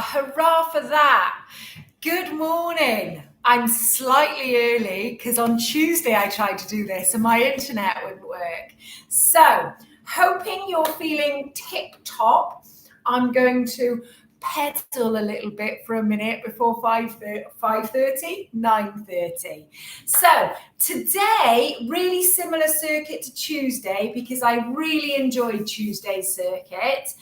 Hurrah for that. Good morning. I'm slightly early because on Tuesday I tried to do this and my internet wouldn't work. So, hoping you're feeling tip-top, I'm going to pedal a little bit for a minute before 5:30, 9:30. So today, really similar circuit to Tuesday because I really enjoyed Tuesday's circuit.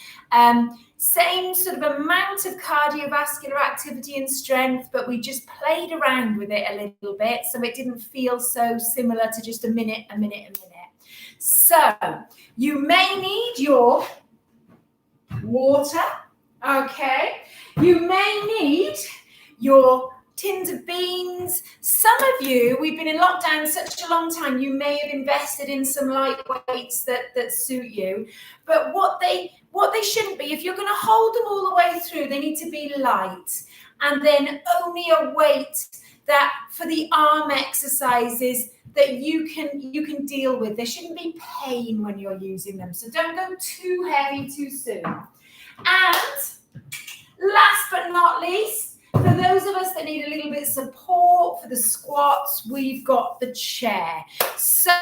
Same sort of amount of cardiovascular activity and strength, but we just played around with it a little bit so it didn't feel so similar to just a minute. So you may need your water. Okay, you may need your tins of beans. Some of you, we've been in lockdown such a long time, you may have invested in some lightweights that suit you. But what they shouldn't be, if you're going to hold them all the way through, they need to be light. And then only a weight that for the arm exercises that you can deal with. There shouldn't be pain when you're using them. So don't go too heavy too soon. And last but not least, for those of us that need a little bit of support for the squats, we've got the chair. So,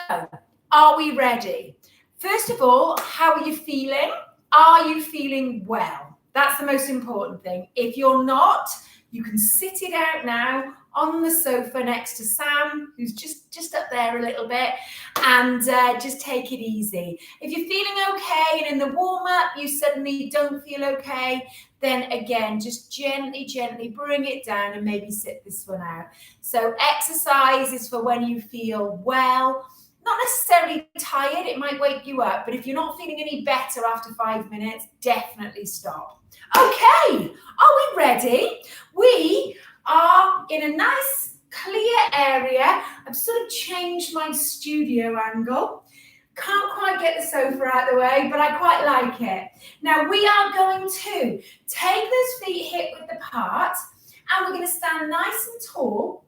are we ready? First of all, how are you feeling? Are you feeling well? That's the most important thing. If you're not, you can sit it out now on the sofa next to Sam, who's just up there a little bit, and just take it easy. If you're feeling okay and in the warm-up you suddenly don't feel okay, then again, just gently bring it down and maybe sit this one out. So exercise is for when you feel well, not necessarily tired, it might wake you up, but if you're not feeling any better after 5 minutes, definitely stop. Okay, are we ready? We are in a nice clear area. I've sort of changed my studio angle. Can't quite get the sofa out of the way, but I quite like it. Now we are going to take those feet hip-width apart and we're going to stand nice and tall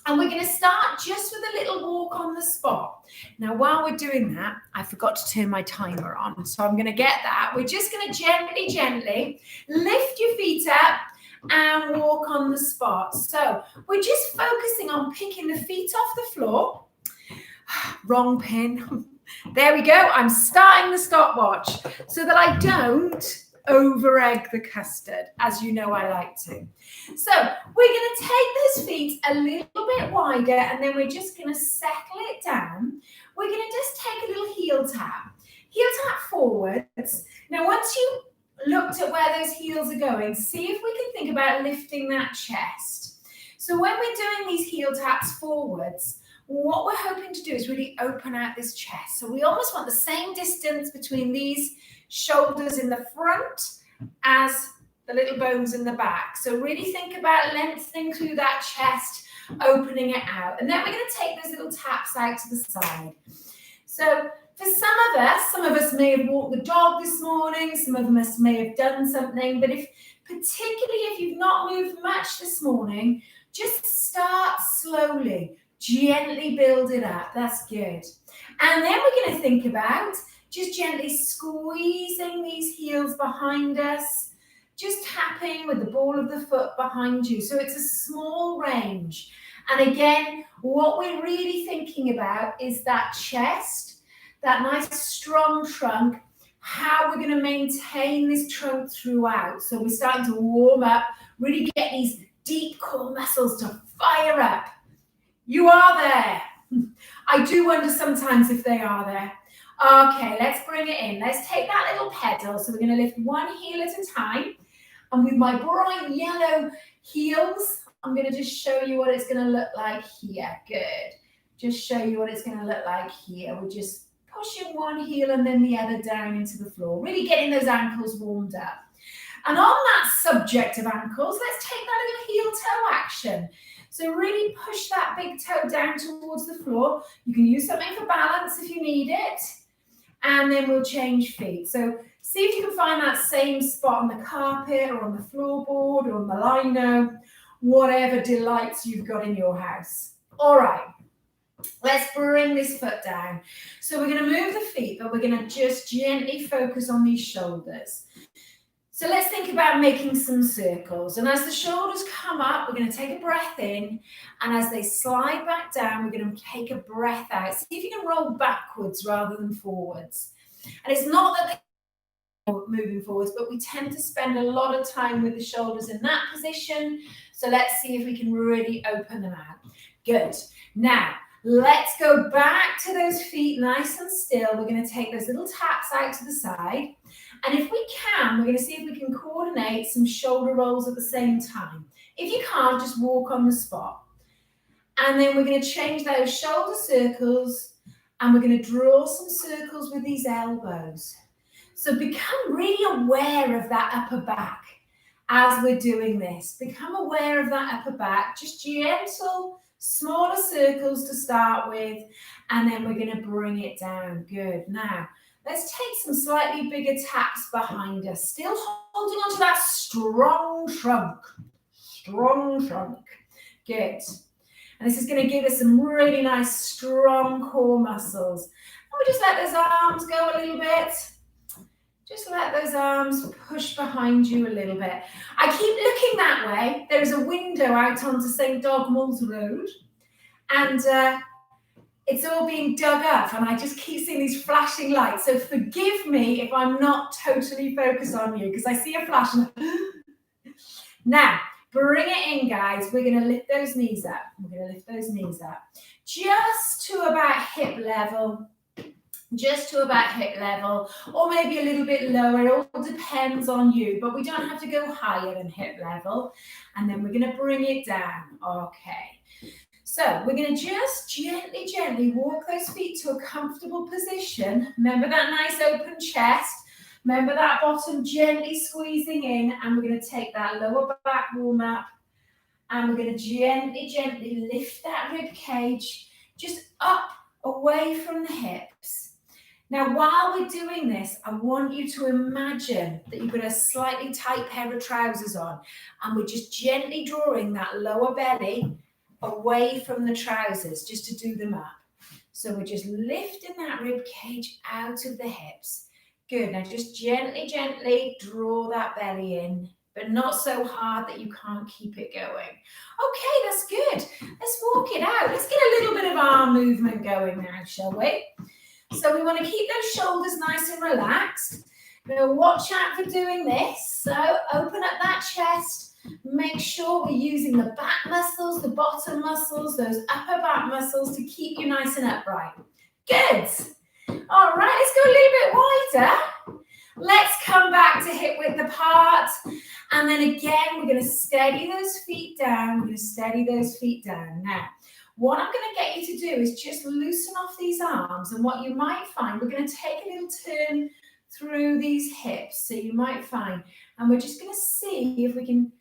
and we're going to start just with a little walk on the spot. Now while we're doing that, I forgot to turn my timer on, so I'm going to get that. We're just going to gently lift your feet up and walk on the spot. So we're just focusing on picking the feet off the floor. Wrong pin. There we go. I'm starting the stopwatch so that I don't over-egg the custard, as you know I like to. So we're going to take those feet a little bit wider and then we're just going to settle it down. We're going to just take a little heel tap forwards. Now once you looked at where those heels are going, see if we can think about lifting that chest. So when we're doing these heel taps forwards, what we're hoping to do is really open out this chest. So we almost want the same distance between these shoulders in the front as the little bones in the back. So really think about lengthening through that chest, opening it out. And then we're going to take those little taps out to the side. So for some of us may have walked the dog this morning, some of us may have done something, but particularly if you've not moved much this morning, just start slowly, gently build it up. That's good. And then we're going to think about just gently squeezing these heels behind us, just tapping with the ball of the foot behind you. So it's a small range. And again, what we're really thinking about is that chest, that nice strong trunk, how we're going to maintain this trunk throughout. So we're starting to warm up, really get these deep core muscles to fire up. You are there. I do wonder sometimes if they are there. Okay, let's bring it in. Let's take that little pedal. So we're going to lift one heel at a time. And with my bright yellow heels, I'm going to just show you what it's going to look like here. Good. Just show you what it's going to look like here. We're just pushing one heel and then the other down into the floor. Really getting those ankles warmed up. And on that subject of ankles, let's take that little heel-toe action. So really push that big toe down towards the floor. You can use something for balance if you need it. And then we'll change feet. So see if you can find that same spot on the carpet or on the floorboard or on the lino, whatever delights you've got in your house. All right, let's bring this foot down. So we're going to move the feet, but we're going to just gently focus on these shoulders. So let's think about making some circles. And as the shoulders come up, we're going to take a breath in. And as they slide back down, we're going to take a breath out. See if you can roll backwards rather than forwards. And it's not that they're moving forwards, but we tend to spend a lot of time with the shoulders in that position. So let's see if we can really open them out. Good. Now, let's go back to those feet nice and still. We're going to take those little taps out to the side. And if we can, we're going to see if we can coordinate some shoulder rolls at the same time. If you can't, just walk on the spot. And then we're going to change those shoulder circles and we're going to draw some circles with these elbows. So become really aware of that upper back as we're doing this. Become aware of that upper back, just gentle, smaller circles to start with, and then we're going to bring it down. Good. Now, let's take some slightly bigger taps behind us, still holding onto that strong trunk. Strong trunk. Good. And this is going to give us some really nice, strong core muscles. And we just let those arms go a little bit. Just let those arms push behind you a little bit. I keep looking that way. There is a window out onto St. Dogmell's Road. And it's all being dug up. And I just keep seeing these flashing lights. So forgive me if I'm not totally focused on you, because I see a flash. Now, bring it in, guys. We're going to lift those knees up. We're going to lift those knees up. Just to about hip level. Just to about hip level, or maybe a little bit lower. It all depends on you, but we don't have to go higher than hip level. And then we're going to bring it down. Okay. So we're going to just gently, gently walk those feet to a comfortable position. Remember that nice open chest. Remember that bottom gently squeezing in, and we're going to take that lower back warm up, and we're going to gently, gently lift that rib cage just up away from the hips. Now, while we're doing this, I want you to imagine that you've got a slightly tight pair of trousers on, and we're just gently drawing that lower belly away from the trousers just to do them up. So we're just lifting that rib cage out of the hips. Good. Now just gently, gently draw that belly in, but not so hard that you can't keep it going. Okay, that's good. Let's walk it out. Let's get a little bit of arm movement going now, shall we? So we want to keep those shoulders nice and relaxed. We're going to watch out for doing this. So open up that chest. Make sure we're using the back muscles, the bottom muscles, those upper back muscles to keep you nice and upright. Good. All right, let's go a little bit wider. Let's come back to hip width apart. And then again, we're going to steady those feet down. We're going to steady those feet down. Now, what I'm going to get you to do is just loosen off these arms. And what you might find, we're going to take a little turn through these hips. So you might find, and we're just going to see if we can,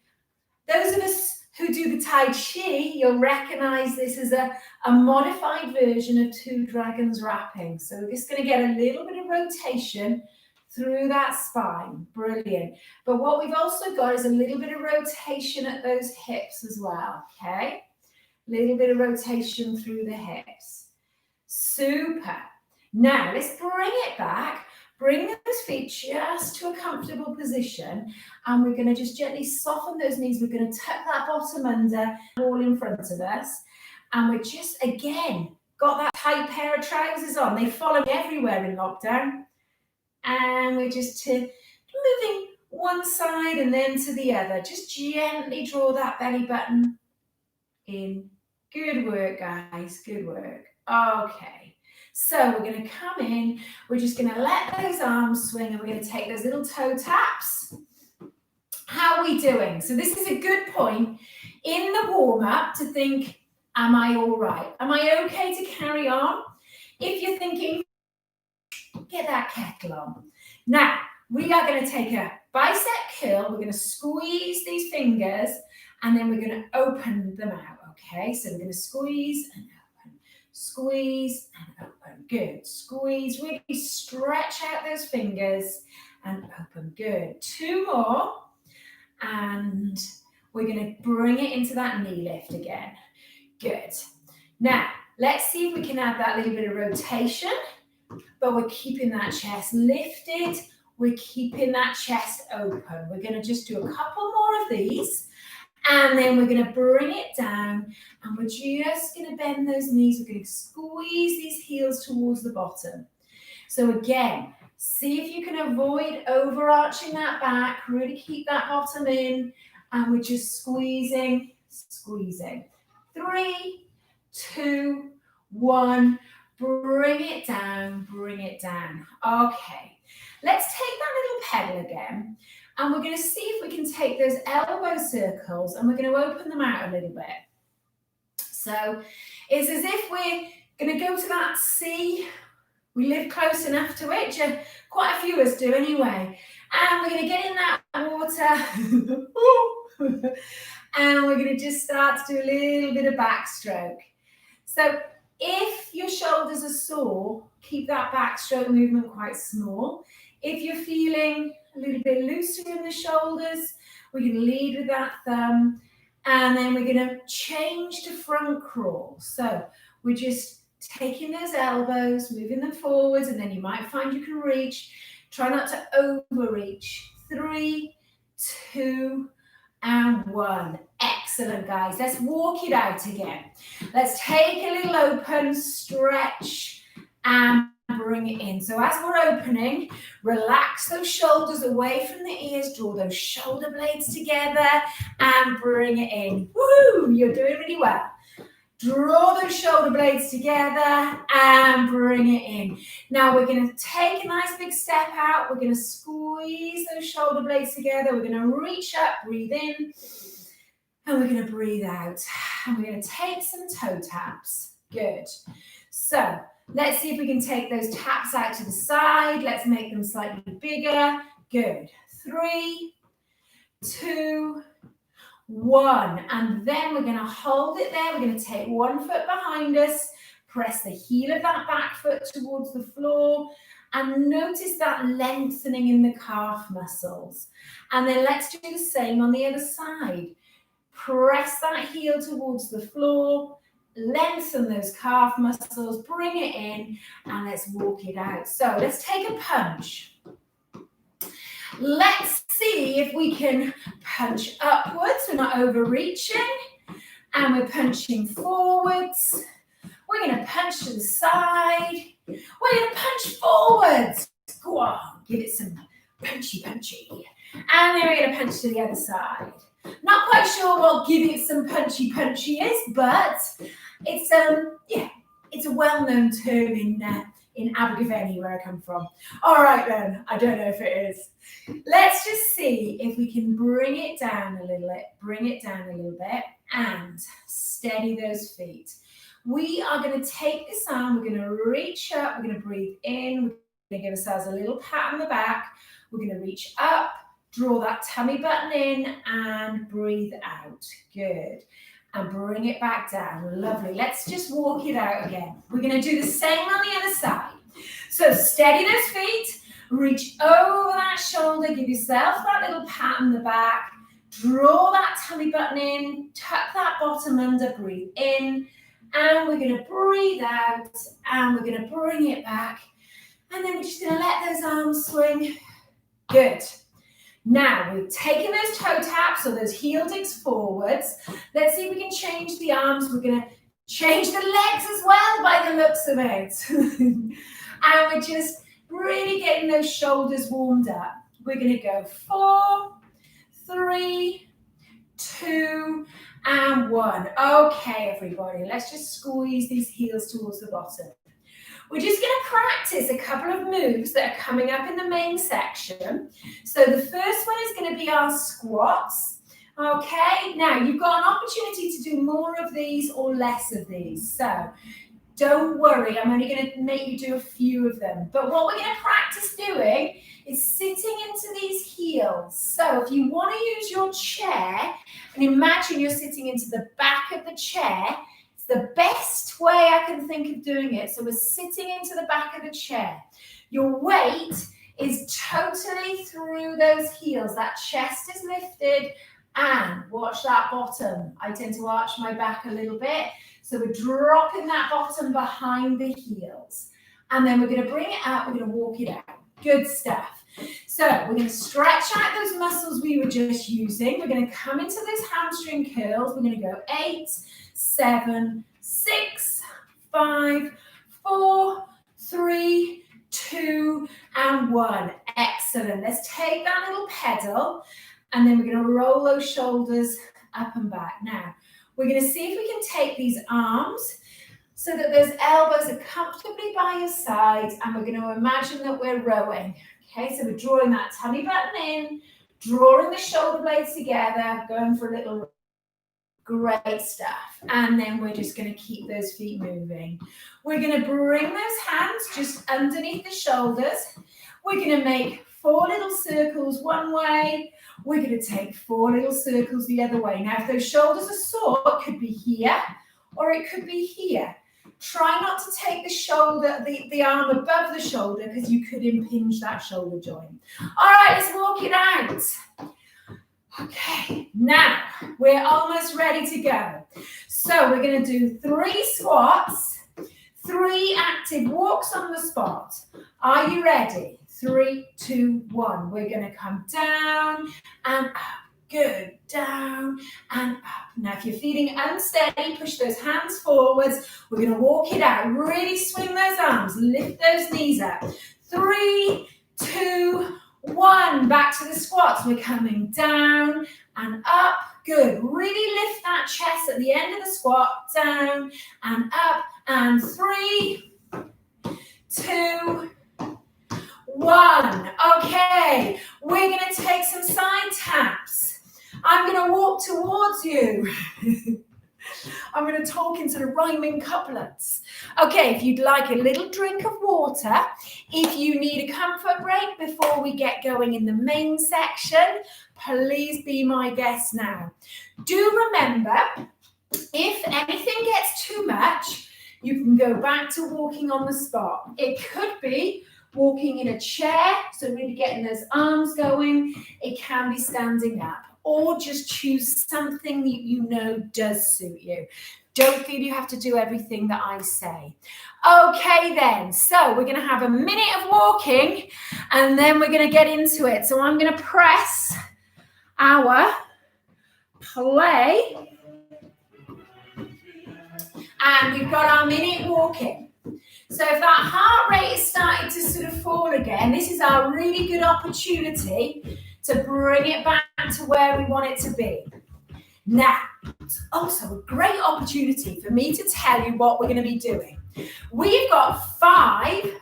those of us who do the Tai Chi, you'll recognize this as a modified version of two dragons wrapping. So we're just going to get a little bit of rotation through that spine. Brilliant. But what we've also got is a little bit of rotation at those hips as well, okay? Little bit of rotation through the hips. Super. Now, let's bring it back. Bring those feet just to a comfortable position. And we're going to just gently soften those knees. We're going to tuck that bottom under, all in front of us. And we're just, again, got that tight pair of trousers on. They follow me everywhere in lockdown. And we're just moving one side and then to the other. Just gently draw that belly button in. Good work, guys. Good work. Okay. So we're going to come in. We're just going to let those arms swing and we're going to take those little toe taps. How are we doing? So this is a good point in the warm-up to think, am I all right? Am I okay to carry on? If you're thinking, get that kettle on. Now, we are going to take a bicep curl. We're going to squeeze these fingers and then we're going to open them out. Okay, so we're going to squeeze and open, squeeze and open. Good. Squeeze, really stretch out those fingers and open. Good. Two more. And we're going to bring it into that knee lift again. Good. Now, let's see if we can add that little bit of rotation, but we're keeping that chest lifted. we're keeping that chest open. We're going to just do a couple more of these, and then we're going to bring it down, and we're just going to bend those knees. We're going to squeeze these heels towards the bottom. So again, see if you can avoid overarching that back, really keep that bottom in, and we're just squeezing, squeezing. 3, 2, 1, bring it down, bring it down. Okay, let's take that little pedal again, and we're going to see if we can take those elbow circles, and we're going to open them out a little bit. So it's as if we're going to go to that sea. We live close enough to it, quite a few of us do anyway. And we're going to get in that water. And we're going to just start to do a little bit of backstroke. So if your shoulders are sore, keep that backstroke movement quite small. If you're feeling a little bit looser in the shoulders, we're going to lead with that thumb. And then we're going to change to front crawl. So we're just taking those elbows, moving them forwards, and then you might find you can reach. Try not to overreach. 3, 2, and 1. Excellent, guys. Let's walk it out again. Let's take a little open, stretch, and bring it in. So as we're opening, relax those shoulders away from the ears, draw those shoulder blades together, and bring it in. Woo! You're doing really well. Draw those shoulder blades together and bring it in. Now we're going to take a nice big step out. We're going to squeeze those shoulder blades together. We're going to reach up, breathe in, and we're going to breathe out. And we're going to take some toe taps. Good. So let's see if we can take those taps out to the side. Let's make them slightly bigger. Good. 3, 2, 1, and then we're going to hold it there. We're going to take one foot behind us, press the heel of that back foot towards the floor, and notice that lengthening in the calf muscles. And then let's do the same on the other side. Press that heel towards the floor, lengthen those calf muscles, bring it in, and let's walk it out. So let's take a punch. Let's see if we can punch upwards. We're not overreaching. And we're punching forwards. We're going to punch to the side. We're going to punch forwards. Go on, give it some punchy. And then we're going to punch to the other side. Not quite sure what giving it some punchy is, but it's it's a well-known term in Abergavenny, where I come from. All right then, I don't know if it is. Let's just see if we can bring it down a little bit, and steady those feet. We are going to take this arm, we're going to reach up, we're going to breathe in, we're going to give ourselves a little pat on the back, we're going to reach up, draw that tummy button in, and breathe out. Good. And bring it back down. Lovely. Let's just walk it out again. We're going to do the same on the other side. So steady those feet, reach over that shoulder, give yourself that little pat on the back, draw that tummy button in, tuck that bottom under, breathe in, and we're going to breathe out, and we're going to bring it back, and then we're just going to let those arms swing. Good. Now, we've taken those toe taps, or those heel digs forwards. Let's see if we can change the arms. We're going to change the legs as well by the looks of it. And we're just really getting those shoulders warmed up. We're going to go 4, 3, 2, and 1. Okay, everybody, let's just squeeze these heels towards the bottom. We're just going to practice a couple of moves that are coming up in the main section. So the first one is going to be our squats. Okay, now you've got an opportunity to do more of these or less of these. So don't worry, I'm only going to make you do a few of them. But what we're going to practice doing is sitting into these heels. So if you want to use your chair, and imagine you're sitting into the back of the chair, the best way I can think of doing it. So we're sitting into the back of the chair. Your weight is totally through those heels. That chest is lifted, and watch that bottom. I tend to arch my back a little bit. So we're dropping that bottom behind the heels. And then we're going to bring it up. We're going to walk it out. Good stuff. So we're going to stretch out those muscles we were just using. We're going to come into those hamstring curls. We're going to go 8, 7, 6, 5, 4, 3, 2, and 1. Excellent. Let's take that little pedal, and then we're going to roll those shoulders up and back. Now, we're going to see if we can take these arms so that those elbows are comfortably by your sides, and we're going to imagine that we're rowing. Okay, so we're drawing that tummy button in, drawing the shoulder blades together, going for a little great stuff. And then we're just going to keep those feet moving. We're going to bring those hands just underneath the shoulders. We're going to make 4 little circles one way. We're going to take 4 little circles the other way. Now, if those shoulders are sore, it could be here or it could be here. Try not to take the shoulder, the arm above the shoulder, because you could impinge that shoulder joint. All right, let's walk it out. Okay, now we're almost ready to go. So we're going to do 3 squats, 3 active walks on the spot. Are you ready? 3, 2, 1. We're going to come down and up. Good. Down and up. Now, if you're feeling unsteady, push those hands forwards. We're going to walk it out. Really swing those arms. Lift those knees up. 3, 2, 1. Back to the squats. We're coming down and up. Good. Really lift that chest at the end of the squat. Down and up. And 3, 2, 1. Okay. We're going to take some side taps. I'm going to walk towards you. I'm going to talk into the rhyming couplets. Okay, if you'd like a little drink of water, if you need a comfort break before we get going in the main section, please be my guest now. Do remember, if anything gets too much, you can go back to walking on the spot. It could be walking in a chair, so really getting those arms going. It can be standing up. Or just choose something that you know does suit you. Don't feel you have to do everything that I say. Okay then, so we're going to have a minute of walking and then we're going to get into it. So I'm going to press our play and we've got our minute walking. So if that heart rate is starting to sort of fall again, this is our really good opportunity to bring it back to where we want it to be. Now, it's also a great opportunity for me to tell you what we're going to be doing. We've got 5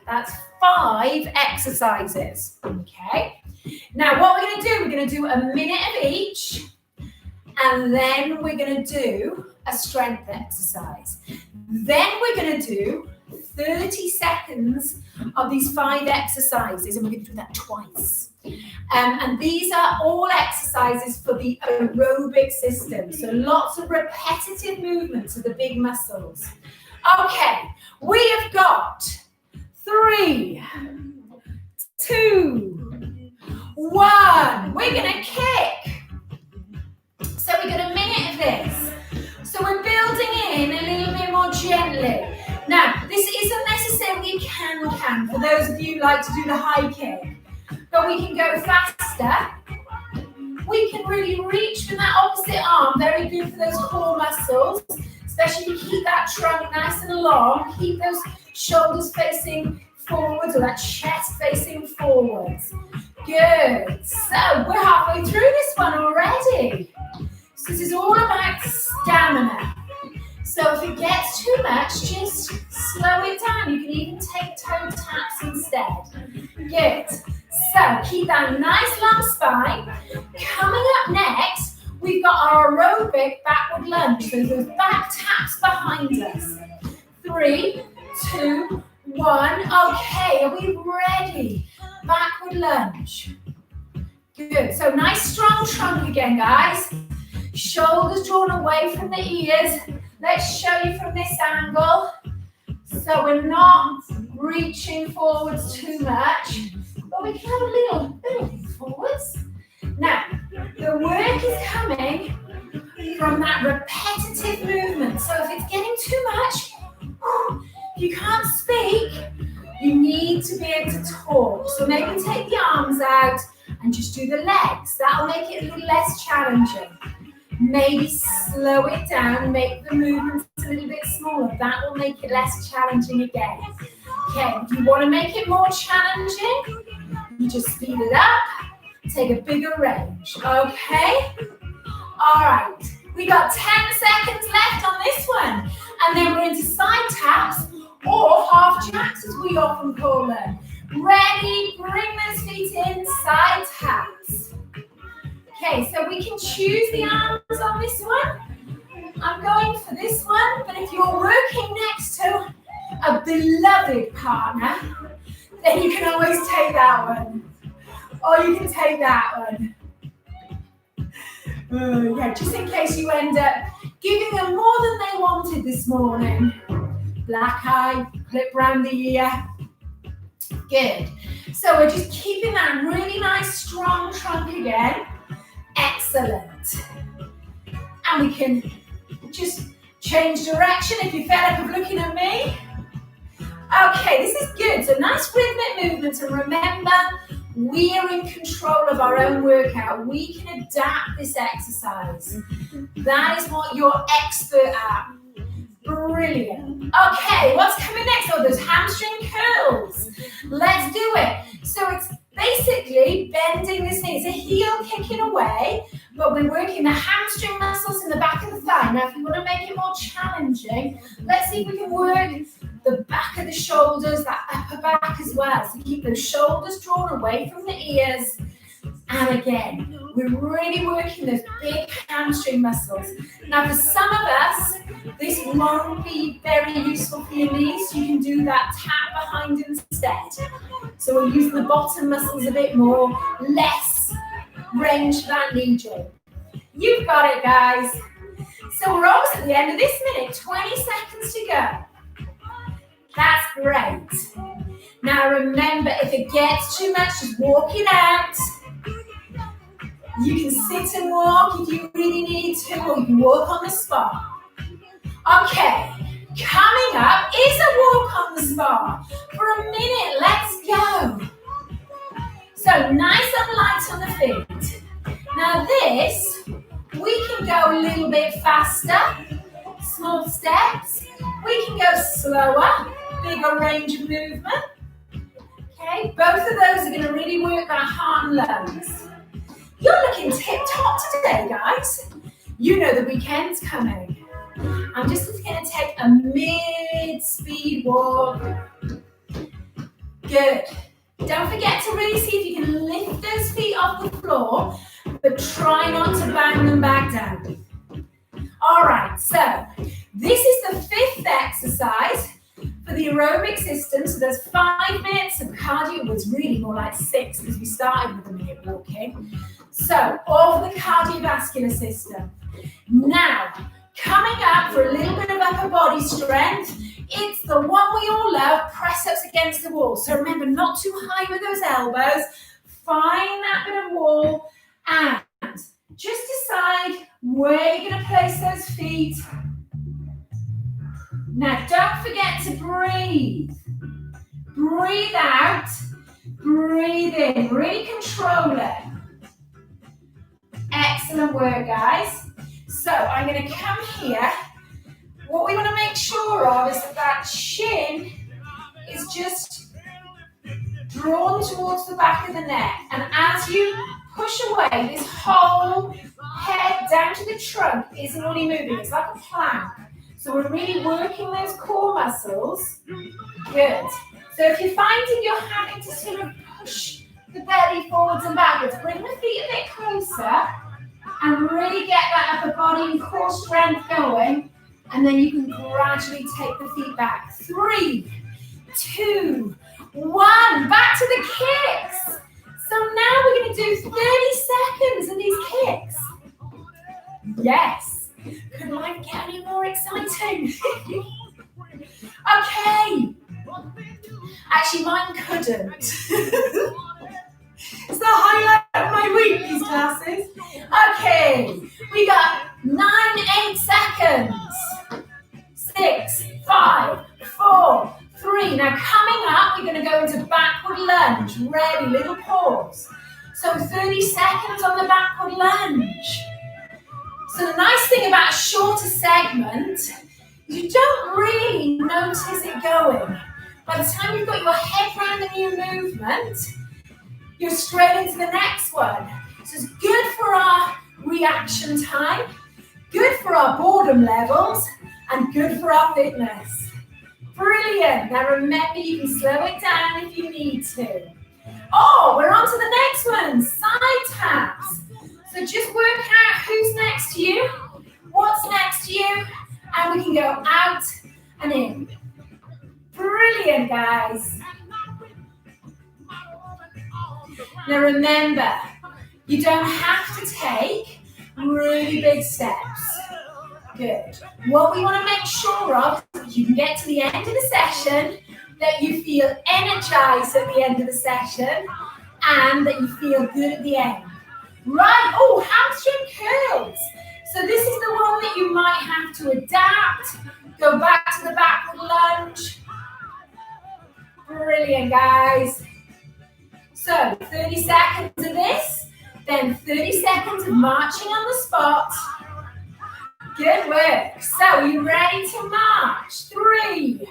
exercises, okay? Now, what we're going to do, we're going to do a minute of each, and then we're going to do a strength exercise. Then we're going to do 30 seconds of these 5 exercises, and we're going to do that twice. And these are all exercises for the aerobic system. So lots of repetitive movements of the big muscles. Okay, we have got 3, 2, 1. We're going to kick. So we've got a minute of this. So we're building in a little bit more gently. Now, this isn't necessarily a can-can for those of you who like to do the high kick. But we can go faster. We can really reach with that opposite arm. Very good for those core muscles, especially if you keep that trunk nice and long. Keep those shoulders facing forwards or that chest facing forwards. Good. So we're halfway through this one already. So this is all about stamina. So if it gets too much, just slow it down. You can even take toe taps instead. Good. So keep that nice long spine. Coming up next, we've got our aerobic backward lunge. So those back taps behind us. 3, 2, 1. Okay, are we ready? Backward lunge. Good. So nice strong trunk again, guys. Shoulders drawn away from the ears. Let's show you from this angle. So we're not reaching forwards too much, but we can have a little forwards. Now, the work is coming from that repetitive movement. So if it's getting too much, if you can't speak, you need to be able to talk. So maybe take the arms just do the legs. That'll make it a little less challenging. Maybe slow it down, make the movements a little bit smaller. That will make it less challenging again. Okay, if you want to make it more challenging, you just speed it up, take a bigger range, okay? All right, we got 10 seconds left on this one. And then we're into side taps or half jacks as we often call them. Ready, bring those feet in, side taps. Okay, so we can choose the arms on this one. I'm going for this one, but if you're working next to a beloved partner, then you can always take that one. Or you can take that one. Yeah, just in case you end up giving them more than they wanted this morning. Black eye, clip round the ear. Good. So we're just keeping that really nice strong trunk again. Excellent. And we can just change direction if you're fed up of looking at me. Okay, this is good. So nice rhythmic movements, and remember, we are in control of our own workout. We can adapt this exercise. That is what you're expert at. Brilliant. Okay, what's coming next? Oh, those hamstring curls. Let's do it. So it's basically bending this knee. It's a heel kicking away, but we're working the hamstring muscles in the back of the thigh. Now, if you want to make it more challenging, let's see if we can work the back of the shoulders, that upper back as well. So keep those shoulders drawn away from the ears. And again, we're really working those big hamstring muscles. Now, for some of us, this won't be very useful for your knees. You can do that tap behind instead. So we're using the bottom muscles a bit more, less range for that knee joint. You've got it, guys. So we're almost at the end of this minute, 20 seconds to go. That's great. Now remember, if it gets too much, just walk it out. You can sit and walk if you really need to, or you can walk on the spot. Okay, coming up is a walk on the spot. For a minute, let's go. So nice and light on the feet. Now this, we can go a little bit faster. Small steps. We can go slower, bigger range of movement. Okay, both of those are going to really work that heart and lungs. You're looking tip-top today, guys. You know the weekend's coming. I'm just going to take a mid-speed walk. Good. Don't forget to really see if you can lift those feet off the floor, but try not to bang them back down. All right, so this is the 5th exercise for the aerobic system. So there's 5 minutes of cardio. It was really more like 6 because we started with a minute walking. So all for the cardiovascular system. Now, coming up for a little bit of upper body strength, it's the one we all love, press ups against the wall. So remember, not too high with those elbows. Find that bit of wall and just decide where you're going to place those feet. Now, don't forget to breathe. Breathe out, breathe in, really control it. Excellent work, guys. So I'm going to come here. What we want to make sure of is that that shin is just drawn towards the back of the neck. And as you push away, this whole head down to the trunk isn't really moving. It's like a plank. So we're really working those core muscles. Good. So if you're finding you're having to sort of push the belly forwards and backwards, bring the feet a bit closer and really get that upper body and core strength going. And then you can gradually take the feet back. 3, 2, 1. Back to the kicks. So now we're going to do 30 seconds of these kicks. Yes. Could life get any more exciting? Okay. Actually, mine couldn't. It's the highlight of my week, these classes. Okay. We got 9, 8 seconds. 6, 5, 4, 3. Now coming up, we're going to go into backward lunge. Ready, little pause. So 30 30 seconds on the backward lunge. So the nice thing about a shorter segment, you don't really notice it going. By the time you've got your head around the new movement, you're straight into the next one. So it's good for our reaction time, good for our boredom levels, and good for our fitness. Brilliant. Now remember, you can slow it down if you need to. Oh, we're on to the next one, side taps. So just work out who's next to you, what's next to you, and we can go out and in. Brilliant, guys. Now remember, you don't have to take really big steps. Good. What we want to make sure of is you can get to the end of the session, that you feel energized at the end of the session, and that you feel good at the end. Right, oh, hamstring curls. So this is the one that you might have to adapt. Go back to the backward lunge. Brilliant, guys. So 30 seconds of this, then 30 seconds of marching on the spot. Good work. So are you ready to march? 3,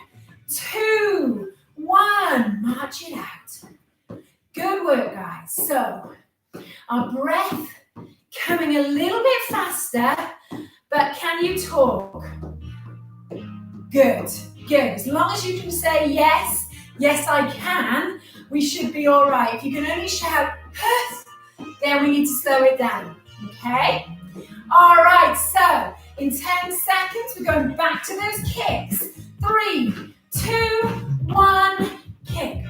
2, 1. March it out. Good work, guys. So our breath coming a little bit faster, but can you talk? Good, good. As long as you can say yes, yes I can, we should be all right. If you can only shout, then we need to slow it down, okay? All right, so in 10 seconds, we're going back to those kicks. 3, 2, 1, kick.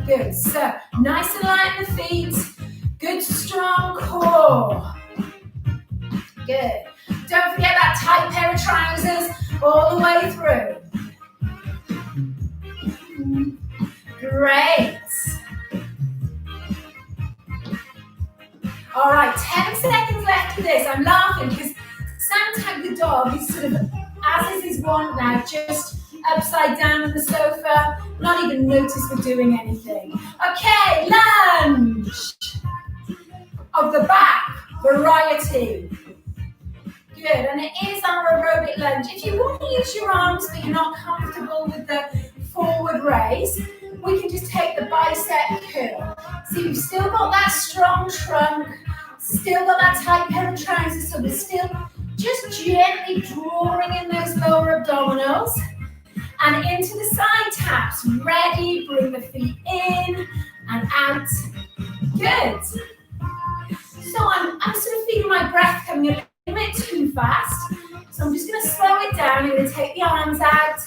Good, so nice and light on the feet. Good, strong core. Good. Don't forget that tight pair of trousers all the way through. Great. All right, 10 seconds left of this. I'm laughing because Tagg the dog is sort of, as is his wont now, just upside down on the sofa, not even notice we're doing anything. Okay, lunge of the back, variety. Good, and it is our aerobic lunge. If you want to use your arms but you're not comfortable with the forward raise, we can just take the bicep curl. So you've still got that strong trunk, still got that tight pair of trousers, so we're still just gently drawing in those lower abdominals. And into the side taps. Ready, bring the feet in and out. Good. So I'm sort of feeling my breath coming a little bit too fast. So I'm just going to slow it down. I'm going to take the arms out.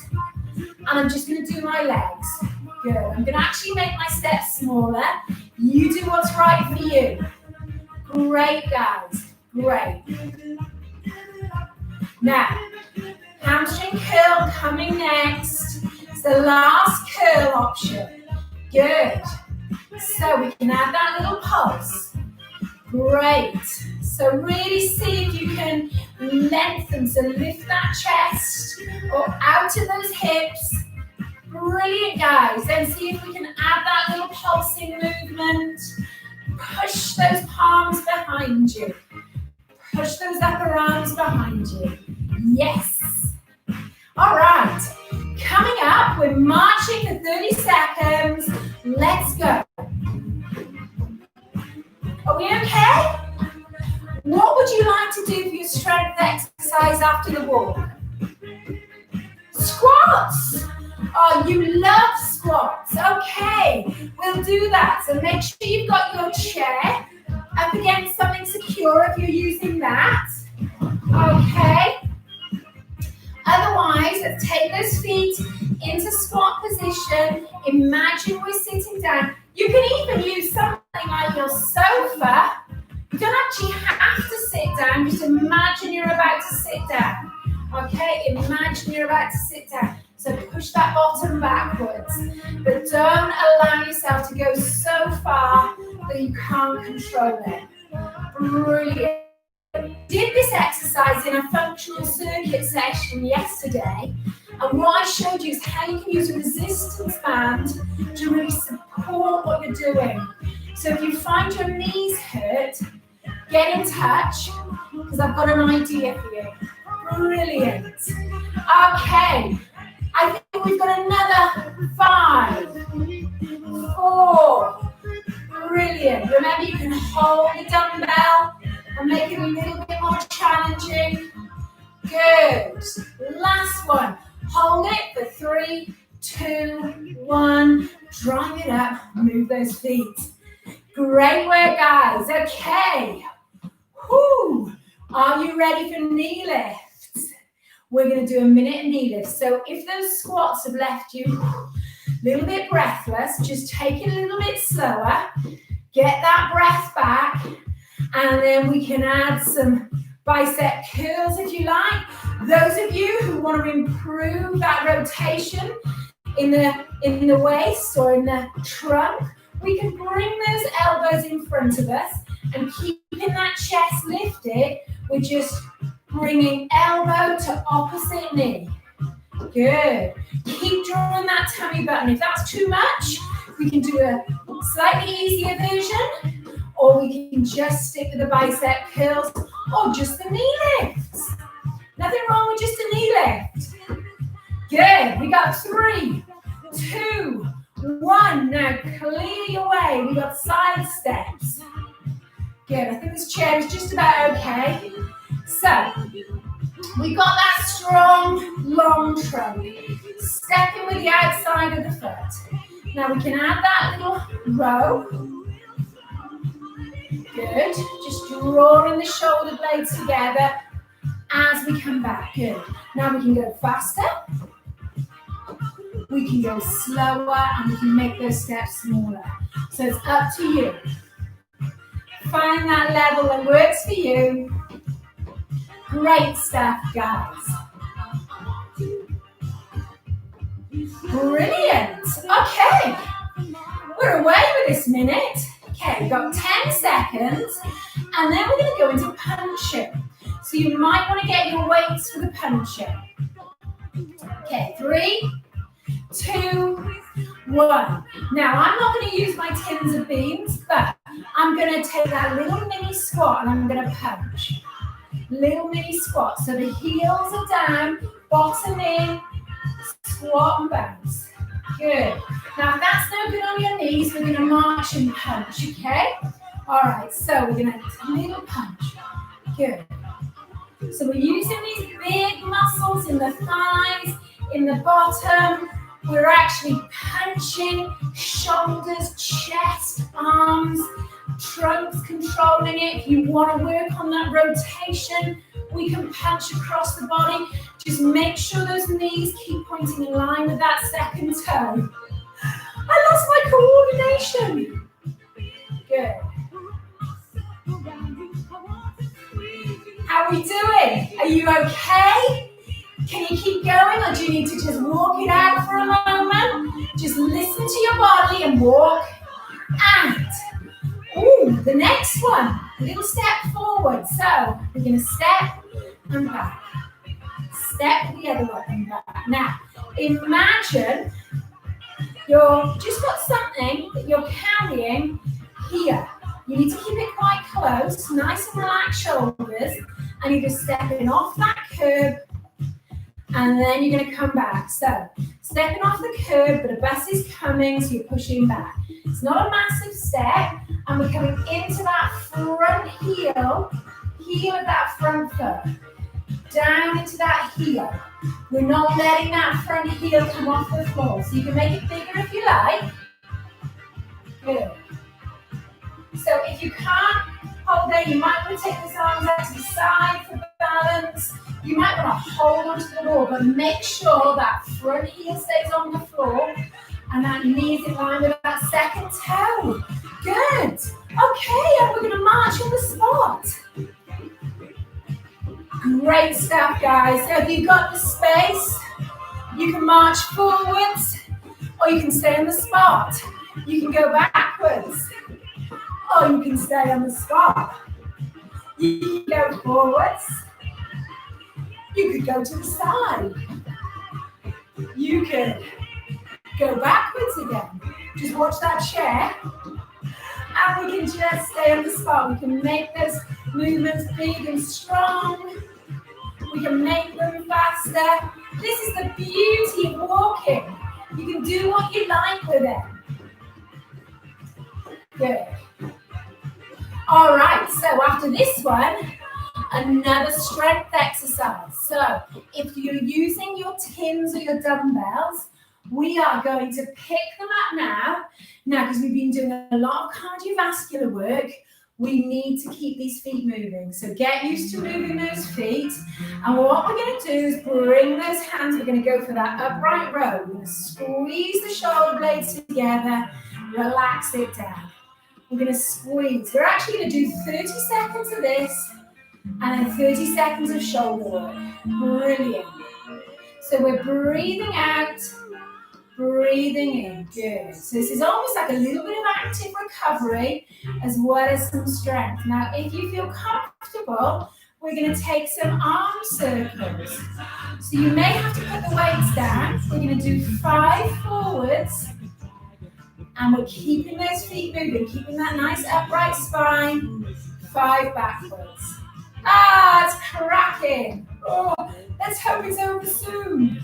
And I'm just going to do my legs. Good. I'm going to actually make my steps smaller. You do what's right for you. Great, guys. Great. Now, hamstring curl coming next. It's the last curl option. Good. So we can add that little pulse. Great. So really see if you can lengthen. So lift that chest or out of those hips. Brilliant, guys. Then see if we can add that little pulsing movement. Push those palms behind you. Push those upper arms behind you. Yes. All right. Coming up, we're marching for 30 seconds. Let's go. Are we okay? What would you like to do for your strength exercise after the walk? Squats. Oh, you love squats. Okay, we'll do that. So make sure you've got your chair up against something secure if you're using that. Okay. Otherwise, let's take those feet into squat position. Imagine we're sitting down. You can even use something like your sofa. You don't actually have to sit down. Just imagine you're about to sit down. Okay, imagine you're about to sit down. So push that bottom backwards. But don't allow yourself to go so far that you can't control it. Brilliant. Did this exercise in a functional circuit session yesterday, and what I showed you is how you can use a resistance band to really support what you're doing. So if you find your knees hurt, get in touch, because I've got an idea for you. Brilliant. Okay, I think we've got another 5, 4. Brilliant. Remember, you can hold the dumbbell and make it a little bit more challenging. Good. Last one. Hold it for 3, 2, 1. Drive it up. Move those feet. Great work, guys. Okay. Whew. Are you ready for knee lifts? We're going to do a minute of knee lifts. So if those squats have left you a little bit breathless, just take it a little bit slower. Get that breath back. And then we can add some bicep curls if you like. Those of you who want to improve that rotation in the waist or in the trunk, we can bring those elbows in front of us and keeping that chest lifted, we're just bringing elbow to opposite knee. Good. Keep drawing that tummy button. If that's too much, we can do a slightly easier version, or we can just stick with the bicep curls or just the knee lifts. Nothing wrong with just a knee lift. Good. We got 3, 2, 1. Now clear your way. We got side steps. Good. I think this chair is just about okay. So we got that strong, long trunk. Stepping with the outside of the foot. Now we can add that little row. Good. Just drawing the shoulder blades together as we come back. Good. Now we can go faster. We can go slower, and we can make those steps smaller. So it's up to you. Find that level that works for you. Great stuff, guys. Brilliant. Okay. We're away with this minute. Okay, we've got 10 seconds, and then we're going to go into punching. So you might want to get your weights for the punching. Okay, 3, 2, 1. Now, I'm not going to use my tins of beans, but I'm going to take that little mini squat and I'm going to punch. Little mini squat. So the heels are down, bottom in, squat and bounce. Good. Now, if that's no good on your knees, we're going to march and punch, okay? All right, so we're going to little punch. Good. So we're using these big muscles in the thighs, in the bottom. We're actually punching shoulders, chest, arms, trunks, controlling it. If you want to work on that rotation, we can punch across the body. Just make sure those knees keep pointing in line with that second toe. I lost my coordination. Good. How are we doing? Are you okay? Can you keep going, or do you need to just walk it out for a moment? Just listen to your body and walk out. Ooh, the next one, a little step forward. So we're going to step and back. Step the other way and back. Now, imagine you've just got something that you're carrying here. You need to keep it quite close, nice and relaxed shoulders, and you're just stepping off that curb, and then you're going to come back. So, stepping off the curb, but a bus is coming, so you're pushing back. It's not a massive step, and we're coming into that front heel of that front foot, down into that heel. We're not letting that front heel come off the floor, so you can make it bigger if you like. Good. So if you can't hold there, you might want to take this arms out to the side for balance. You might want to hold onto the wall, but make sure that front heel stays on the floor and that knee is in line with that second toe. Good. Okay, and we're going to march on the spot. Great stuff, guys. So if you've got the space, you can march forwards, or you can stay on the spot. You can go backwards, or you can stay on the spot. You can go forwards. You could go to the side. You could go backwards again. Just watch that chair. And we can just stay on the spot. We can make those movements big and strong. We can make them faster. This is the beauty of walking. You can do what you like with it. Good. All right, so after this one, another strength exercise. So if you're using your tins or your dumbbells, we are going to pick them up now. Now, because we've been doing a lot of cardiovascular work, we need to keep these feet moving. So get used to moving those feet. And what we're going to do is bring those hands. We're going to go for that upright row. We're going to squeeze the shoulder blades together. Relax it down. We're going to squeeze. We're actually going to do 30 seconds of this and then 30 seconds of shoulder work. Brilliant. So we're breathing out, breathing in. Good. So this is almost like a little bit of active recovery as well as some strength. Now, if you feel comfortable, we're going to take some arm circles. So you may have to put the weights down. We're going to do 5 forwards. And we're keeping those feet moving, keeping that nice upright spine. 5 backwards. Ah, it's cracking. Oh, let's hope it's over soon.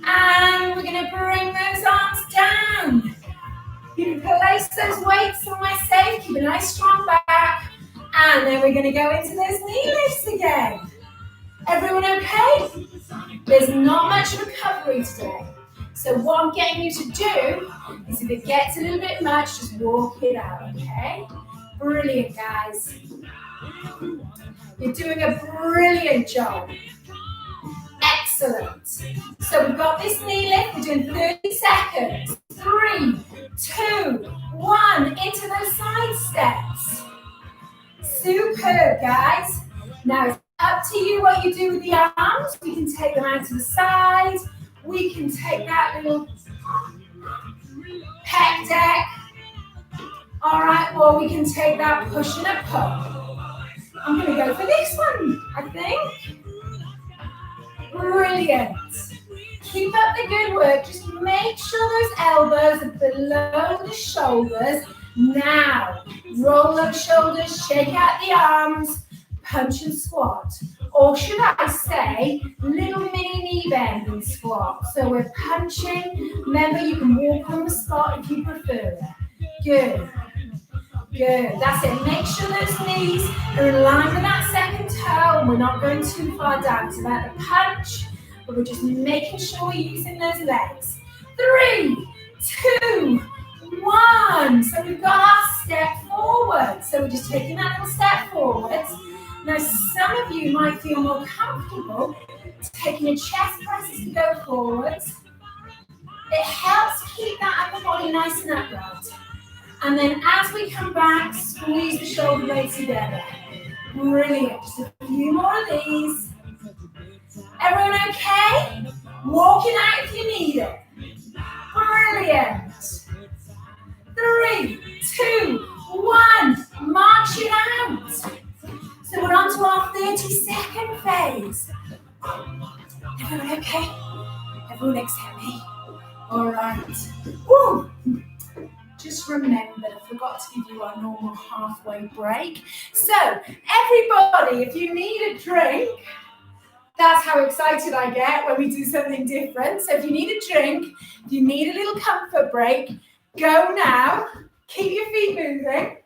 And we're going to bring those arms down. You can place those weights somewhere safe. Keep a nice strong back. And then we're going to go into those knee lifts again. Everyone okay? There's not much recovery today. So what I'm getting you to do is if it gets a little bit much, just walk it out, okay? Brilliant, guys. You're doing a brilliant job. Excellent. So we've got this knee lift. We're doing 30 seconds. 3, 2, 1. Into those side steps. Superb, guys. Now it's up to you what you do with the arms. We can take them out to the side. We can take that little pec deck. All right, or we can take that push and a pull. I'm going to go for this one, I think. Brilliant. Keep up the good work. Just make sure those elbows are below the shoulders. Now, roll those shoulders, shake out the arms, punch and squat. Or should I say, little mini knee bend and squat. So we're punching. Remember, you can walk on the spot if you prefer it. Good. Good. That's it. Make sure those knees are in line with that second toe. And we're not going too far down. It's about the punch, but we're just making sure we're using those legs. 3, 2, 1. So we've got our step forward. So we're just taking that little step forward. Now, some of you might feel more comfortable taking your chest presses to go forwards. It helps keep that upper body nice and upright. And then as we come back, squeeze the shoulder blades together. Brilliant. Just a few more of these. Everyone okay? Walking out if you need it. Brilliant. 3, 2, 1. March it out. So we're on to our 30-second phase. Everyone okay? Everyone except me. All right. Woo. Just remember, I forgot to give you our normal halfway break. So, everybody, if you need a drink, that's how excited I get when we do something different. So if you need a drink, if you need a little comfort break, go now. Keep your feet moving.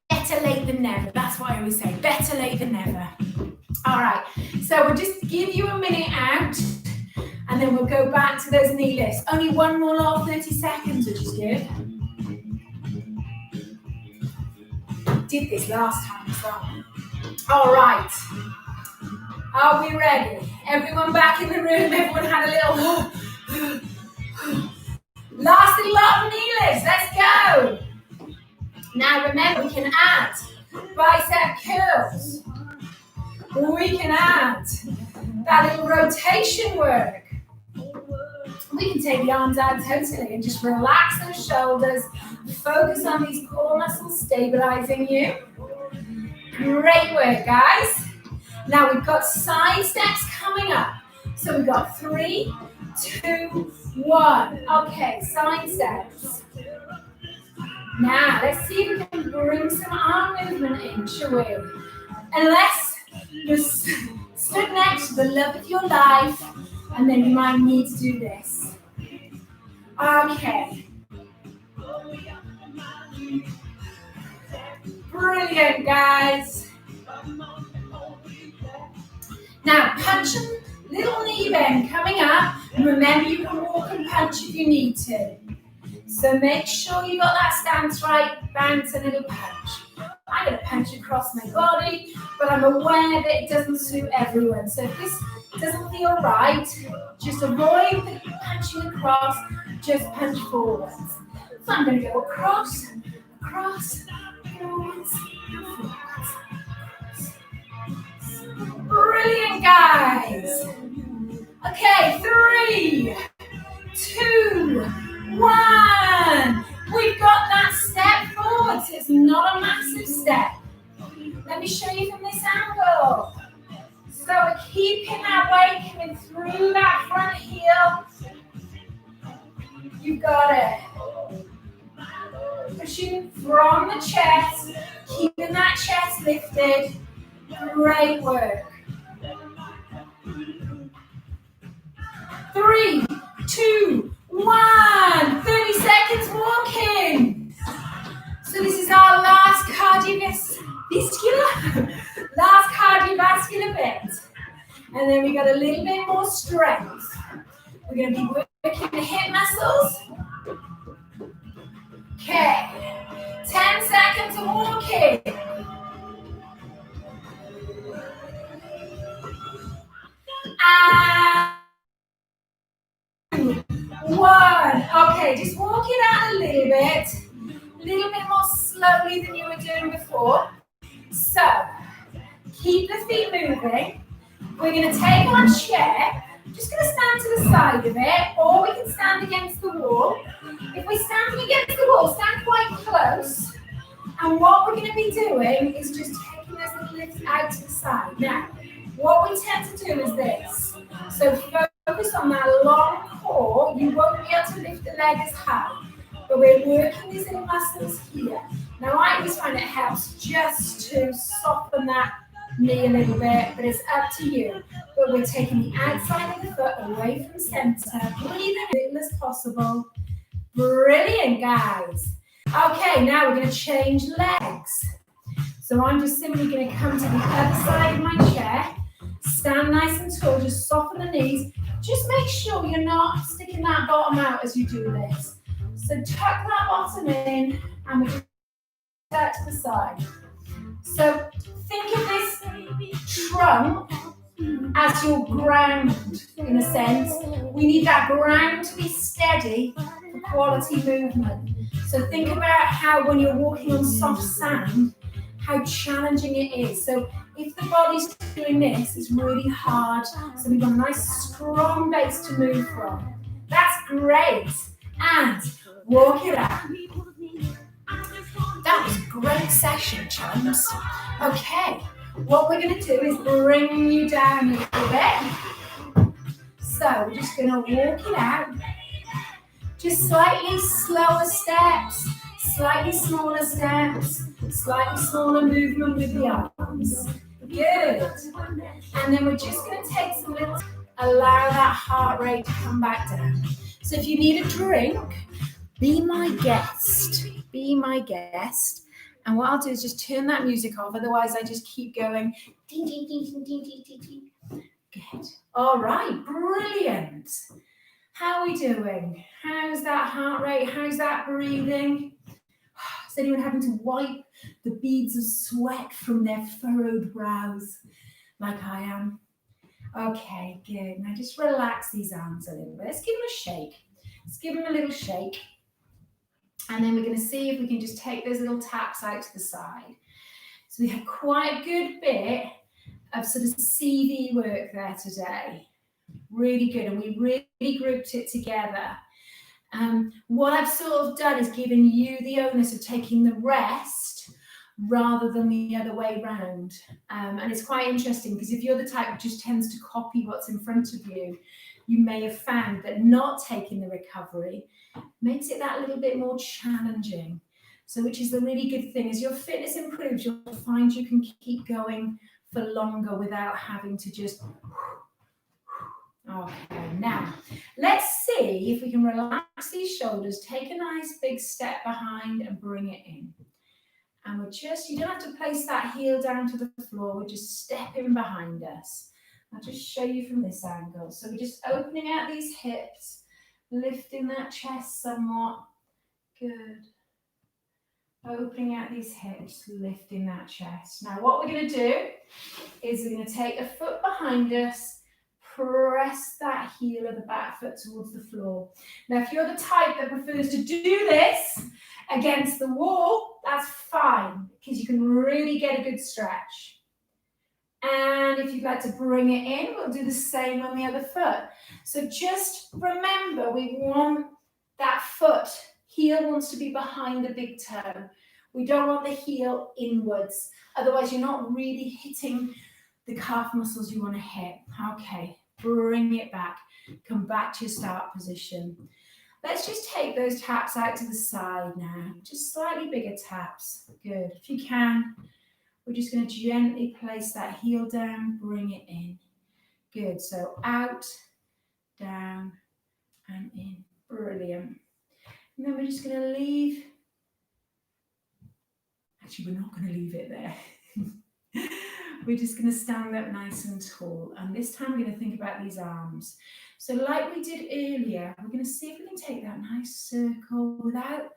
Better late than never. That's what I always say. Better late than never. All right. So we'll just give you a minute out. And then we'll go back to those knee lifts. Only one more lot of 30 seconds, which is good. Did this last time as well. All right. Are we ready? Everyone back in the room. Everyone had a little... Last little lot of knee lifts. Let's go. Now remember, we can add bicep curls. We can add that little rotation work. We can take the arms out totally and just relax those shoulders. Focus on these core muscles stabilizing you. Great work, guys. Now we've got side steps coming up. So we've got 3, 2, 1. Okay, side steps. Now, let's see if we can bring some arm movement in, shall we? Unless you're stood next to the love of your life, and then you might need to do this. Okay. Brilliant, guys. Now, punch and little knee bend coming up. And remember, you can walk and punch if you need to. So make sure you got that stance right, bounce a little punch. I'm going to punch across my body, but I'm aware that it doesn't suit everyone. So if this doesn't feel right, just avoid the punching across, just punch forwards. So I'm going to go across, across, forwards, forwards. Brilliant, guys. Okay, 3, 2, 1. We've got that step forward, so it's not a massive step. Let me show you from this angle. So we're keeping that weight coming through that front heel. You got it. Pushing from the chest, keeping that chest lifted. Great work. 3, 2, 1. 30 seconds walking. So this is our last cardiovascular bit. And then we got a little bit more strength. We're going to be working the hip muscles. Okay. 10 seconds of walking. And 1. Okay, just walk it out a little bit more slowly than you were doing before. So, keep the feet moving. We're going to take our chair. Just going to stand to the side of it, or we can stand against the wall. If we're standing against the wall, stand quite close. And what we're going to be doing is just taking those little lifts out to the side. Now, what we tend to do is this. So focus on that long core. You won't be able to lift the leg as high, but we're working these little muscles here. Now, I always find it helps just to soften that knee a little bit, but it's up to you. But we're taking the outside of the foot away from center, breathing as little as possible. Brilliant, guys. Okay, now we're going to change legs. So I'm just simply going to come to the other side of my chair, stand nice and tall, just soften the knees. Just make sure you're not sticking that bottom out as you do this. So tuck that bottom in, and we just that to the side. So think of this trunk as your ground, in a sense. We need that ground to be steady for quality movement. So think about how when you're walking on soft sand, how challenging it is. So if the body's doing this, it's really hard. So we've got a nice strong base to move from. That's great. And walk it out. That was a great session, chums. Okay, what we're going to do is bring you down a little bit. So we're just going to walk it out. Just slightly slower steps, slightly smaller steps, slightly smaller movement with the arms. Good. And then we're just going to take some little, allow that heart rate to come back down. So if you need a drink, be my guest. Be my guest. And what I'll do is just turn that music off. Otherwise, I just keep going. Ding, ding, ding, ding, ding, ding, ding. Good. All right. Brilliant. How are we doing? How's that heart rate? How's that breathing? Is anyone having to wipe the beads of sweat from their furrowed brows like I am? Okay, good. Now just relax these arms a little bit. Let's give them a shake. Let's give them a little shake. And then we're going to see if we can just take those little taps out to the side. So we had quite a good bit of sort of CV work there today. Really good. And we really grouped it together. What I've sort of done is given you the onus of taking the rest rather than the other way round. And it's quite interesting because if you're the type that just tends to copy what's in front of you, you may have found that not taking the recovery makes it that little bit more challenging. So which is the really good thing. As your fitness improves, you'll find you can keep going for longer without having to just... Okay, now let's see if we can relax these shoulders, take a nice big step behind and bring it in. And we're just, you don't have to place that heel down to the floor, we're just stepping behind us. I'll just show you from this angle. So we're just opening out these hips, lifting that chest somewhat. Good. Opening out these hips, lifting that chest. Now what we're going to do is we're going to take a foot behind us, press that heel of the back foot towards the floor. Now if you're the type that prefers to do this against the wall, that's fine, because you can really get a good stretch. And if you'd like to bring it in, we'll do the same on the other foot. So just remember, we want that foot, heel wants to be behind the big toe. We don't want the heel inwards, otherwise you're not really hitting the calf muscles you want to hit. Okay, bring it back, come back to your start position. Let's just take those taps out to the side now, just slightly bigger taps. Good. If you can, we're just going to gently place that heel down, bring it in. Good. So out, down, and in. Brilliant. And then we're just going to leave. Actually, we're not going to leave it there. We're just going to stand up nice and tall. And this time we're going to think about these arms. So like we did earlier, we're going to see if we can take that nice circle without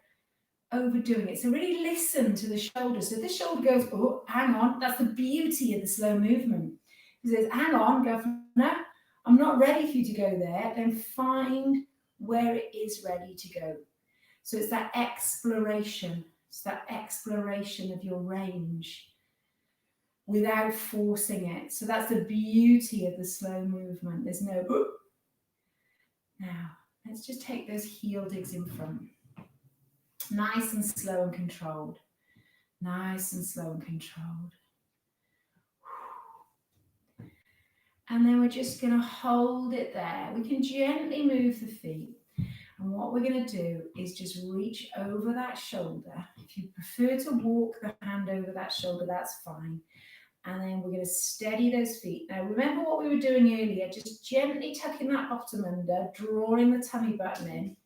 overdoing it. So really listen to the shoulder. So this shoulder goes, oh, hang on. That's the beauty of the slow movement. It says, hang on, go from no, I'm not ready for you to go there. Then find where it is ready to go. So it's that exploration. It's that exploration of your range without forcing it. So that's the beauty of the slow movement. There's no, oh. Now, let's just take those heel digs in front. Nice and slow and controlled. Nice and slow and controlled. And then we're just going to hold it there. We can gently move the feet. And what we're going to do is just reach over that shoulder. If you prefer to walk the hand over that shoulder, that's fine. And then we're going to steady those feet. Now, remember what we were doing earlier, just gently tucking that bottom under, drawing the tummy button in.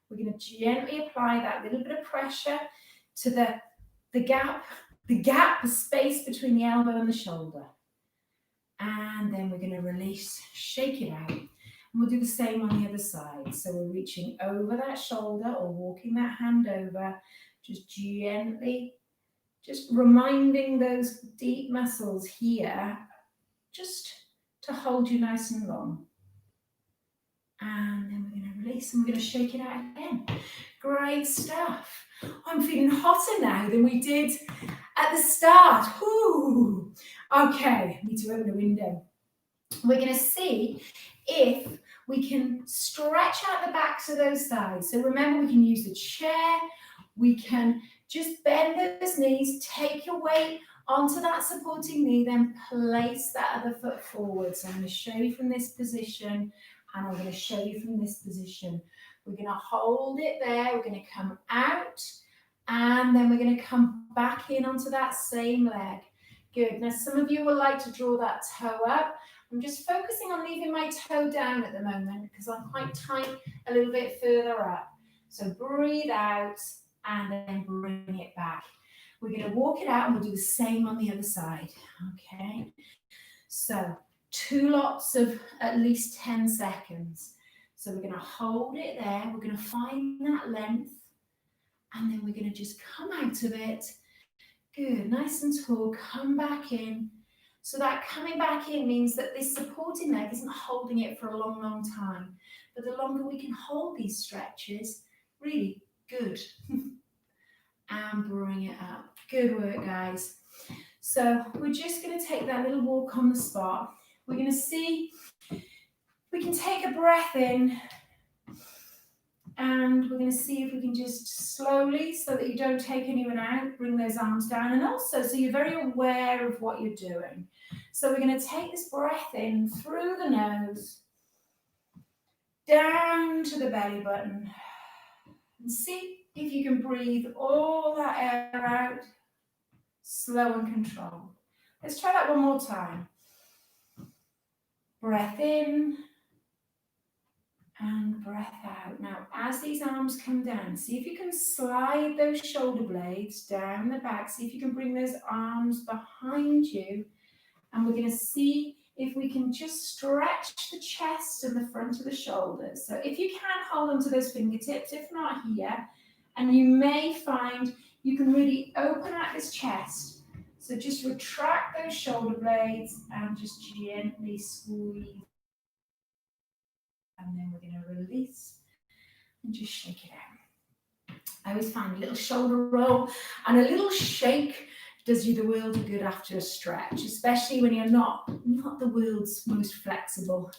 We're going to gently apply that little bit of pressure to the gap, the space between the elbow and the shoulder. And then we're going to release, shake it out. And we'll do the same on the other side. So we're reaching over that shoulder or walking that hand over, just gently, just reminding those deep muscles here, just to hold you nice and long. And then we're going to release and we're going to shake it out again. Great stuff. I'm feeling hotter now than we did at the start. Ooh. Okay, need to open the window. We're going to see if we can stretch out the backs of those thighs. So remember, we can use the chair. We can just bend those knees, take your weight onto that supporting knee, then place that other foot forward. So I'm going to show you from this position, and I'm going to show you from this position. We're going to hold it there. We're going to come out, and then we're going to come back in onto that same leg. Good. Now, some of you will like to draw that toe up. I'm just focusing on leaving my toe down at the moment because I'm quite tight a little bit further up. So breathe out and then bring it back. We're going to walk it out and we'll do the same on the other side. Okay. So 2 lots of at least 10 seconds. So we're going to hold it there. We're going to find that length and then we're going to just come out of it. Good. Nice and tall. Come back in. So that coming back in means that this supporting leg isn't holding it for a long, long time. But the longer we can hold these stretches, really good. And bring it up. Good work, guys. So we're just going to take that little walk on the spot. We're going to see if we can take a breath in. And we're going to see if we can just slowly, so that you don't take anyone out, bring those arms down. And also, so you're very aware of what you're doing. So we're going to take this breath in through the nose. down to the belly button. And see if you can breathe all that air out, slow and controlled. Let's try that one more time. Breath in and breath out. Now, as these arms come down, see if you can slide those shoulder blades down the back. See if you can bring those arms behind you. And we're going to see if we can just stretch the chest and the front of the shoulders. So if you can, hold onto those fingertips, if not here, and you may find you can really open out this chest. So just retract those shoulder blades and just gently squeeze. And then we're going to release and just shake it out. I always find a little shoulder roll and a little shake does you the world of good after a stretch, especially when you're not the world's most flexible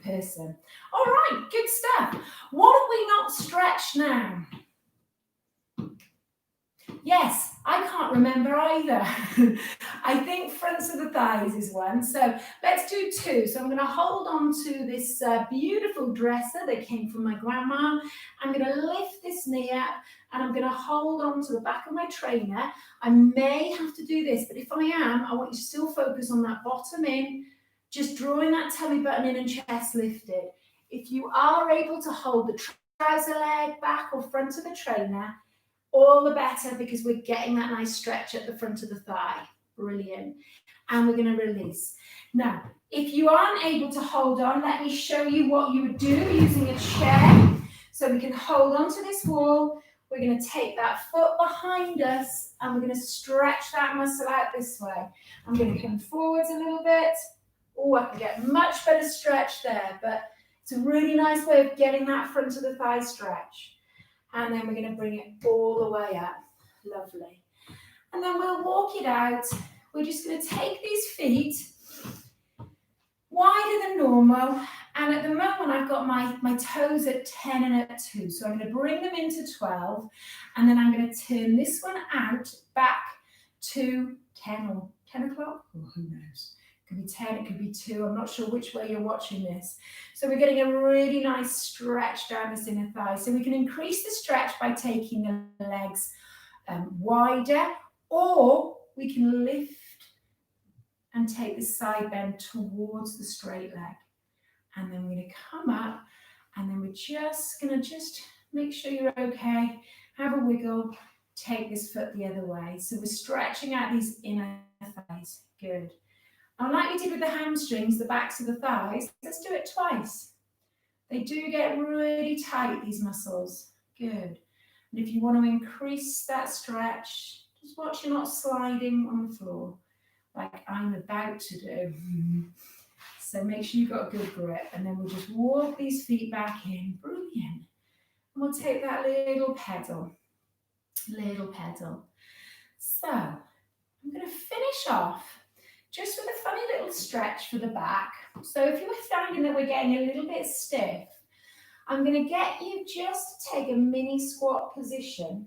person. All right, good stuff. What have we not stretched now? Yes, I can't remember either. I think fronts of the thighs is one. So let's do two. So I'm going to hold on to this beautiful dresser that came from my grandma. I'm going to lift this knee up and I'm going to hold on to the back of my trainer. I may have to do this, but if I am, I want you to still focus on that bottom in, just drawing that tummy button in and chest lifted. If you are able to hold the trouser leg back or front of the trainer, all the better, because we're getting that nice stretch at the front of the thigh. Brilliant. And we're going to release. Now, if you aren't able to hold on, let me show you what you would do using a chair. So we can hold on to this wall. We're going to take that foot behind us and we're going to stretch that muscle out this way. I'm going to come forwards a little bit. Oh, I can get much better stretch there, but it's a really nice way of getting that front of the thigh stretch. And then we're going to bring it all the way up. Lovely. And then we'll walk it out. We're just going to take these feet wider than normal. And at the moment, I've got my toes at 10 and at 2. So I'm going to bring them into 12. And then I'm going to turn this one out back to 10 or 10 o'clock. Oh, who knows? It could be 10, it could be 2. I'm not sure which way you're watching this. So we're getting a really nice stretch down this inner thigh. So we can increase the stretch by taking the legs wider, or we can lift and take the side bend towards the straight leg. And then we're going to come up, and then we're just going to make sure you're okay. Have a wiggle, take this foot the other way. So we're stretching out these inner thighs. Good. And like we did with the hamstrings, the backs of the thighs, let's do it twice. They do get really tight, these muscles. Good. And if you want to increase that stretch, just watch you're not sliding on the floor like I'm about to do. So make sure you've got a good grip. And then we'll just walk these feet back in. Brilliant. And we'll take that little pedal. Little pedal. So I'm going to finish off just with a funny little stretch for the back. So if you were finding that we're getting a little bit stiff, I'm going to get you just to take a mini squat position.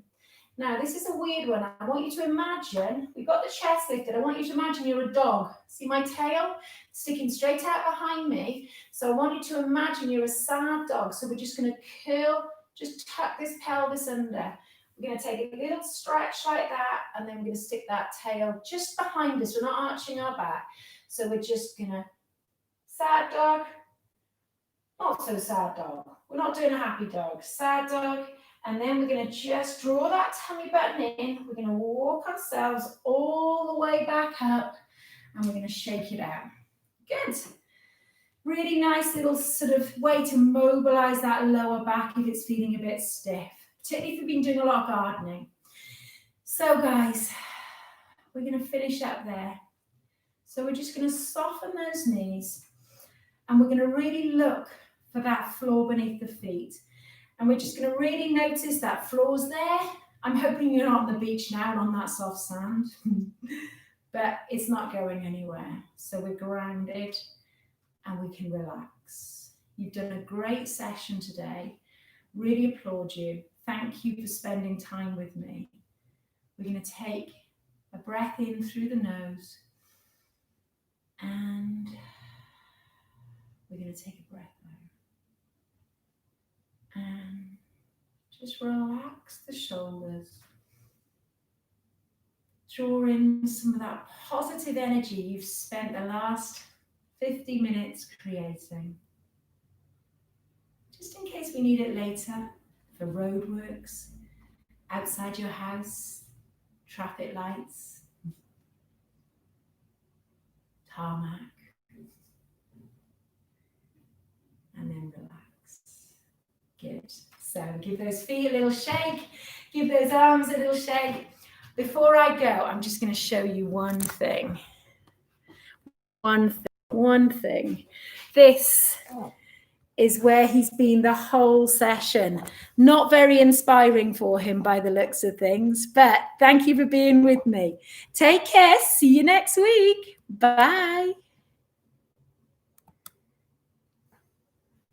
Now, this is a weird one. I want you to imagine, we've got the chest lifted. I want you to imagine you're a dog. See my tail sticking straight out behind me? So I want you to imagine you're a sad dog. So we're just going to curl, just tuck this pelvis under. We're going to take a little stretch like that, and then we're going to stick that tail just behind us. We're not arching our back. So we're just going to, sad dog, not so sad dog. We're not doing a happy dog, sad dog. And then we're going to just draw that tummy button in. We're going to walk ourselves all the way back up, and we're going to shake it out. Good. Really nice little sort of way to mobilize that lower back if it's feeling a bit stiff, particularly if you've been doing a lot of gardening. So guys, we're going to finish up there. So we're just going to soften those knees, and we're going to really look for that floor beneath the feet. And we're just going to really notice that floor's there. I'm hoping you're not on the beach now and on that soft sand, but it's not going anywhere. So we're grounded and we can relax. You've done a great session today. Really applaud you. Thank you for spending time with me. We're going to take a breath in through the nose, and we're going to take a breath out. And just relax the shoulders. Draw in some of that positive energy you've spent the last 50 minutes creating. Just in case we need it later for roadworks, outside your house, traffic lights, tarmac. And then relax. Good. So give those feet a little shake. Give those arms a little shake. Before I go, I'm just going to show you one thing. One thing. This is where he's been the whole session. Not very inspiring for him by the looks of things, but thank you for being with me. Take care. See you next week. Bye.